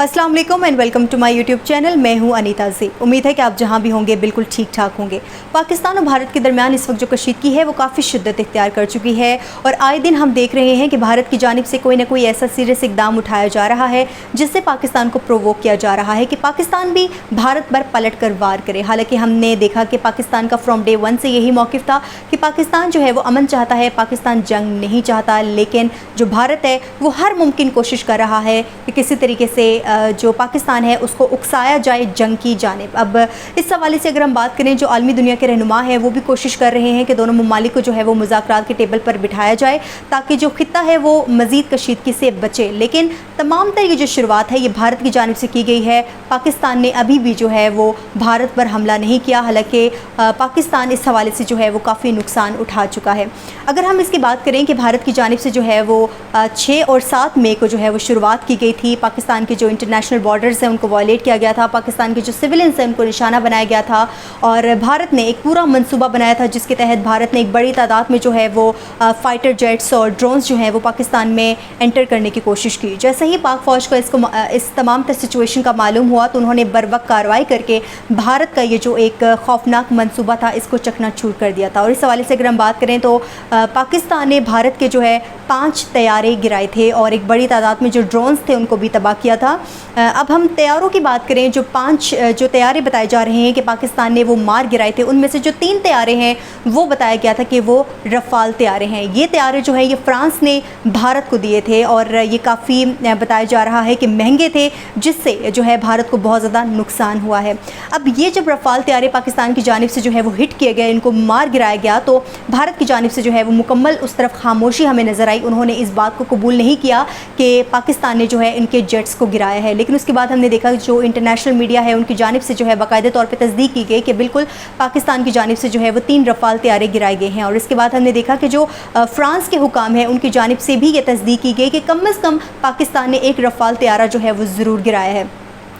अस्सलाम वालेकुम and welcome to my YouTube channel. मैं हूं अनीता जी। उम्मीद है कि आप जहां भी होंगे बिल्कुल ठीक ठाक होंगे। पाकिस्तान और भारत के दरमियान इस वक्त जो कशीदगी है वो काफ़ी शिद्दत इख्तियार कर चुकी है और आए दिन हम देख रहे हैं कि भारत की जानिब से कोई ना कोई ऐसा सीरियस इकदाम उठाया जा रहा है जिससे पाकिस्तान को प्रोवोक किया जा रहा है कि पाकिस्तान भी भारत पर पलट कर वार करे। हालांकि हमने देखा कि पाकिस्तान का फ्रॉम डे वन से यही मौक़िफ़ था कि पाकिस्तान जो है वो अमन चाहता है, पाकिस्तान जंग नहीं चाहता, लेकिन जो भारत है वो हर मुमकिन कोशिश कर रहा है कि किसी तरीके से जो पाकिस्तान है उसको उकसाया जाए जंग की जानिब। अब इस हवाले से अगर हम बात करें, जो आलमी दुनिया के रहनुमा है वो भी कोशिश कर रहे हैं कि दोनों ममालिक को जो है वो मुज़ाकरात के टेबल पर बिठाया जाए ताकि जो खित्ता है वो मज़ीद कशीदगी से बचे। लेकिन तमाम तरह की जो शुरुआत है ये भारत की जानिब से की गई है। पाकिस्तान ने अभी भी जो है वो भारत पर हमला नहीं किया, हालांकि पाकिस्तान इस हवाले से जो है वो काफ़ी नुकसान उठा चुका है। अगर हम इसकी बात करें कि भारत की जानिब से जो है वो 6 और 7 मई को जो है वो शुरुआत की गई थी। पाकिस्तान के जो इंटरनेशनल बॉर्डर्स हैं उनको वायलेट किया गया था, पाकिस्तान के जो सिविलियंस हैं उनको निशाना बनाया गया था और भारत ने एक पूरा मंसूबा बनाया था जिसके तहत भारत ने एक बड़ी तादाद में जो है वो फाइटर जेट्स और ड्रोन्स जो हैं वो पाकिस्तान में एंटर करने की कोशिश की। जैसे ही पाक फ़ौज को इस तमाम सिचुएशन का मालूम हुआ तो उन्होंने बरवक्त कार्रवाई करके भारत का ये जो एक खौफनाक मंसूबा था इसको चकनाचूर कर दिया था। और इस हवाले से अगर हम बात करें तो पाकिस्तान ने भारत के जो है 5 तैयारे गिराए थे और एक बड़ी तादाद में जो ड्रोन्स थे उनको भी तबाह किया था। अब हम तैयारों की बात करें, जो 5 जो तैयारे बताए जा रहे हैं कि पाकिस्तान ने वो मार गिराए थे, उनमें से जो 3 तैयारे हैं वो बताया गया था कि वो रफ़ाल तैयारे हैं। ये तैयारे जो है ये फ्रांस ने भारत को दिए थे और ये काफ़ी बताया जा रहा है कि महंगे थे, जिससे जो है भारत को बहुत ज़्यादा नुकसान हुआ है। अब ये जब रफ़ाल तैयारे पाकिस्तान की जानिब से जो है वो हिट किए गए, इनको मार गिराया गया, तो भारत की जानिब से जो है वो मुकम्मल उस तरफ खामोशी हमें नज़र आई। उन्होंने इस बात को कबूल नहीं किया कि पाकिस्तान ने जो है इनके जेट्स को गिराया है। लेकिन उसके बाद हमने देखा जो इंटरनेशनल मीडिया है उनकी जानिब से जो है बाकायदा तौर पे तस्दीक की गई कि बिल्कुल पाकिस्तान की जानिब से जो है वो 3 रफ़ाल तैयारे गिराए गए हैं। और इसके बाद हमने देखा कि जो फ्रांस के हुकाम हैं उनकी जानिब से भी ये तस्दीक की गई कि कम अज़ कम पाकिस्तान ने एक रफ़ाल तैयारा जो है वो ज़रूर गिराया है।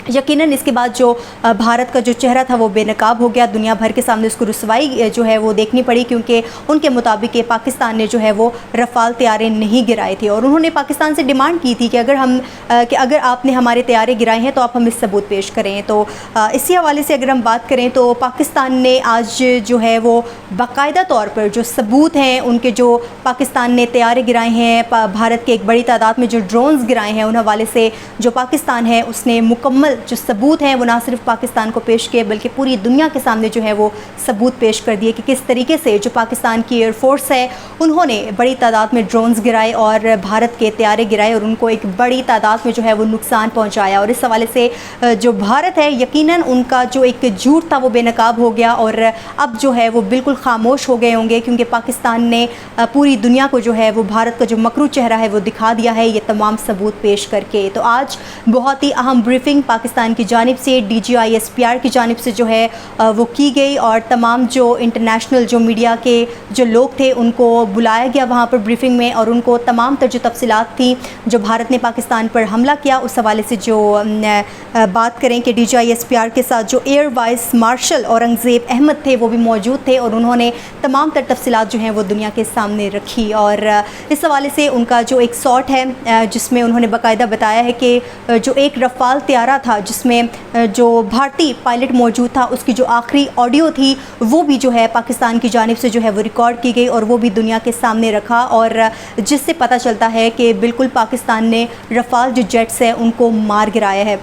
यकीनन इसके बाद जो भारत का जो चेहरा था वो बेनकाब हो गया, दुनिया भर के सामने उसको रुसवाई जो है वो देखनी पड़ी, क्योंकि उनके मुताबिक पाकिस्तान ने जो है वो रफ़ाल तैयारे नहीं गिराए थे। और उन्होंने पाकिस्तान से डिमांड की थी कि अगर आपने हमारे तैयारे गिराए हैं तो आप हमें सबूत पेश करें। तो इसी हवाले से अगर हम बात करें तो पाकिस्तान ने आज जो है वो बाकायदा तौर पर जो सबूत हैं उनके, जो पाकिस्तान ने तैयारे गिराए हैं, भारत के एक बड़ी तादाद में जो ड्रोन्स गिराए हैं, उन हवाले से जो पाकिस्तान है उसने मुकम्मल जो सबूत हैं वो ना सिर्फ पाकिस्तान को पेश किए बल्कि पूरी दुनिया के सामने जो है वो सबूत पेश कर दिए कि किस तरीके से जो पाकिस्तान की एयरफोर्स है उन्होंने बड़ी तादाद में ड्रोन्स गिराए और भारत के तैयारे गिराए और उनको एक बड़ी तादाद में जो है वो नुकसान पहुंचाया। और इस हवाले से जो भारत है यकीनन उनका जो एक झूठ था वो बेनकाब हो गया और अब जो है वो बिल्कुल खामोश हो गए होंगे, क्योंकि पाकिस्तान ने पूरी दुनिया को जो है वो भारत का जो मकरू चेहरा है वो दिखा दिया है ये तमाम सबूत पेश करके। तो आज बहुत ही अहम ब्रीफिंग पाकिस्तान की जानिब से DGISPR की जानिब से जो है वो की गई और तमाम जो इंटरनेशनल जो मीडिया के जो लोग थे उनको बुलाया गया वहाँ पर ब्रीफिंग में और उनको तमाम तर जो तफसीलात थी जो भारत ने पाकिस्तान पर हमला किया उस हवाले से जो बात करें कि DGISPR के साथ जो air vice marshal Aurangzeb Ahmed थे वो भी मौजूद थे और उन्होंने तमाम तर तफसीलात जो हैं वो दुनिया के सामने रखी। और इस हवाले से उनका जो एक शॉट है जिसमें उन्होंने बाकायदा बताया है कि जो एक रफ़ाल तैयारा था जिसमें जो भारतीय पायलट मौजूद था उसकी जो आखिरी ऑडियो थी वो भी जो है पाकिस्तान की जानिब से जो है वो रिकॉर्ड की गई और वो भी दुनिया के सामने रखा और जिससे पता चलता है कि बिल्कुल पाकिस्तान ने रफ़ाल जो जेट्स है उनको मार गिराया है।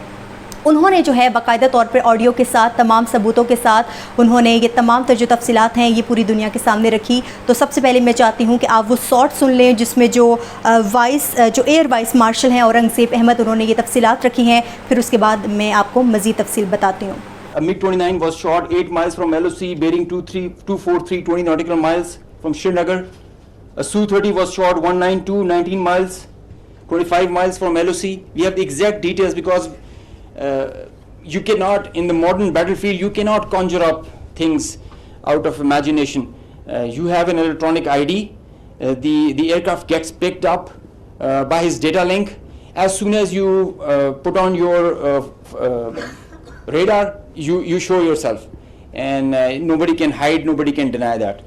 उन्होंने जो है बाकायदा तौर पर ऑडियो के साथ तमाम सबूतों के साथ उन्होंने ये तमाम तर जो तफसीलात हैं ये पूरी दुनिया के सामने रखी। तो सबसे पहले मैं चाहती हूँ कि आप वो शॉट सुन लें जिसमें जो एयर वाइस मार्शल हैं औरंगज़ेब अहमद उन्होंने ये तफसीलात रखी हैं, फिर उसके बाद मैं आपको मज़ीद तफसील बताती हूँ। MiG-29 was shot 8 miles from LOC, bearing 243, 20 nautical miles from Srinagar. A Su-30 was shot 192, 19 miles, 25 miles from LOC. We have the exact details because you cannot, in the modern battlefield, you cannot conjure up things out of imagination. You have an electronic ID. The aircraft gets picked up by his data link. As soon as you put on your radar, you show yourself, and nobody can hide, nobody can deny that.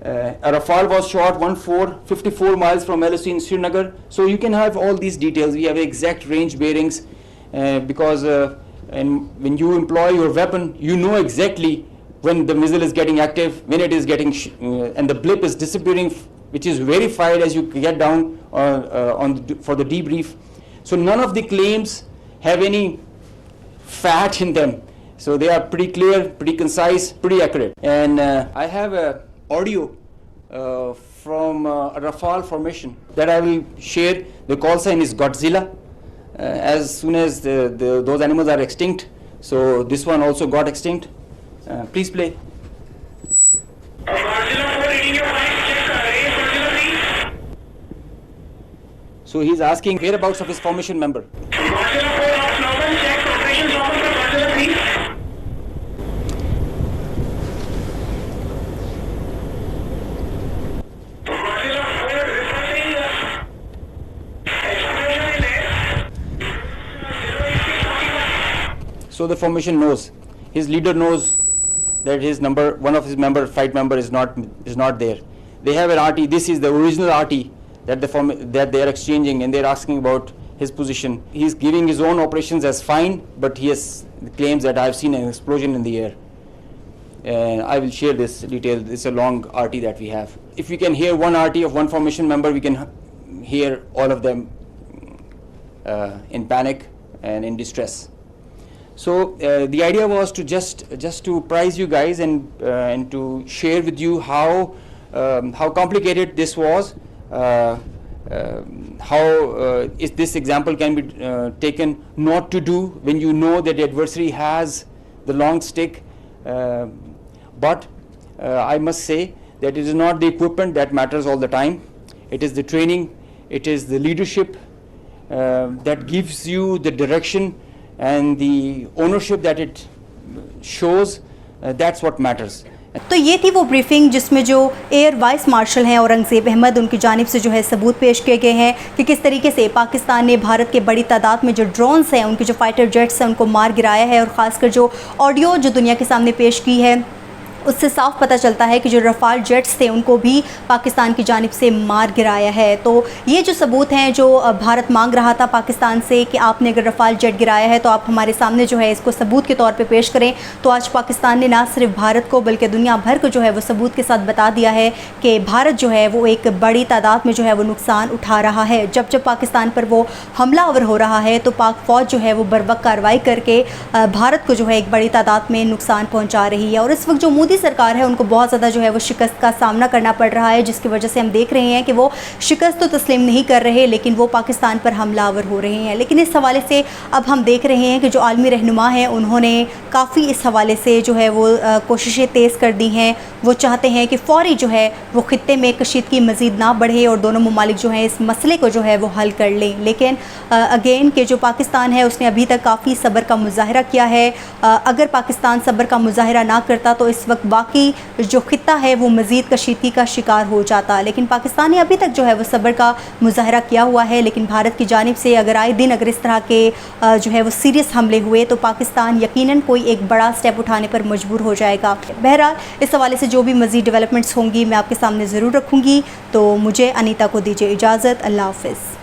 A Rafale was shot 54 miles from LOC in Srinagar. So you can have all these details. We have exact range bearings. because when you employ your weapon, you know exactly when the missile is getting active, when it is getting and the blip is disappearing, which is verified as you get down for the debrief. So none of the claims have any fat in them. So they are pretty clear, pretty concise, pretty accurate. And I have a audio from a Rafale formation that I will share. The call sign is Godzilla. As soon as those animals are extinct, so this one also got extinct. Please play. So he's asking whereabouts of his formation member. So the formation knows, his leader knows that his number, one of his member, fight member is not there. They have an RT. This is the original RT that they are exchanging, and they are asking about his position. He is giving his own operations as fine, but he has claims that I have seen an explosion in the air. And I will share this detail. It's a long RT that we have. If we can hear one RT of one formation member, we can hear all of them in panic and in distress. So the idea was to just to prize you guys and to share with you how complicated this was, how this example can be taken not to do when you know that the adversary has the long stick. But I must say that it is not the equipment that matters all the time. It is the training, it is the leadership that gives you the direction and the ownership that it shows. That's what matters. तो ये थी वो briefing जिसमें जो air vice martial हैं औरंगज़ेब अहमद, उनकी जानिब से जो है सबूत पेश किए गए हैं कि किस तरीके से पाकिस्तान ने भारत के बड़ी तादाद में जो ड्रोन्स हैं, उनके जो फाइटर जेट्स हैं, उनको मार गिराया है। और ख़ासकर जो ऑडियो जो दुनिया के सामने पेश की है, उससे साफ पता चलता है कि जो रफ़ाल जेट्स थे उनको भी पाकिस्तान की जानिब से मार गिराया है। तो ये जो सबूत हैं जो भारत मांग रहा था पाकिस्तान से कि आपने अगर रफ़ाल जेट गिराया है तो आप हमारे सामने जो है इसको सबूत के तौर पे पेश करें, तो आज पाकिस्तान ने ना सिर्फ भारत को बल्कि दुनिया भर को जो है वो सबूत के साथ बता दिया है कि भारत जो है वो एक बड़ी तादाद में जो है वो नुकसान उठा रहा है। जब जब पाकिस्तान पर वो हमलावर हो रहा है तो पाक फ़ौज जो है वो बर्वक्त कार्रवाई करके भारत को जो है एक बड़ी तादाद में नुकसान पहुँचा रही है। और इस वक्त जो मोदी सरकार है उनको बहुत ज़्यादा जो है वो शिकस्त का सामना करना पड़ रहा है, जिसकी वजह से हम देख रहे हैं कि वो शिकस्त तो तस्लीम नहीं कर रहे, लेकिन वो पाकिस्तान पर हमलावर हो रहे हैं। लेकिन इस हवाले से अब हम देख रहे हैं कि जो आलमी रहनुमा हैं उन्होंने काफ़ी इस हवाले से जो है वो कोशिशें तेज़ कर दी हैं। वो चाहते हैं कि फ़ौरी जो है वो ख़ित्ते में कशीदगी मज़ीद ना बढ़े और दोनों ममालिक जो है इस मसले को जो है वो हल कर लें। लेकिन अगेन कि जो पाकिस्तान है उसने अभी तक काफ़ी सब्र का मुज़ाहरा किया है। अगर पाकिस्तान सब्र का मुज़ाहरा ना करता तो इस वक्त बाकी जो खित्ता है वो मज़ीद कशीदगी का शिकार हो जाता। लेकिन पाकिस्तान ने अभी तक जो है वो सब्र का मुज़ाहरा किया हुआ है। लेकिन भारत की जानिब से अगर आए दिन अगर इस तरह के जो है वो सीरियस हमले हुए तो पाकिस्तान यकीनन कोई एक बड़ा स्टेप उठाने पर मजबूर हो जाएगा। बहरहाल इस हवाले से जो भी मज़ीद डेवलपमेंट्स होंगी मैं आपके सामने ज़रूर रखूँगी। तो मुझे अनीता को दीजिए इजाज़त। अल्लाह हाफ़िज़।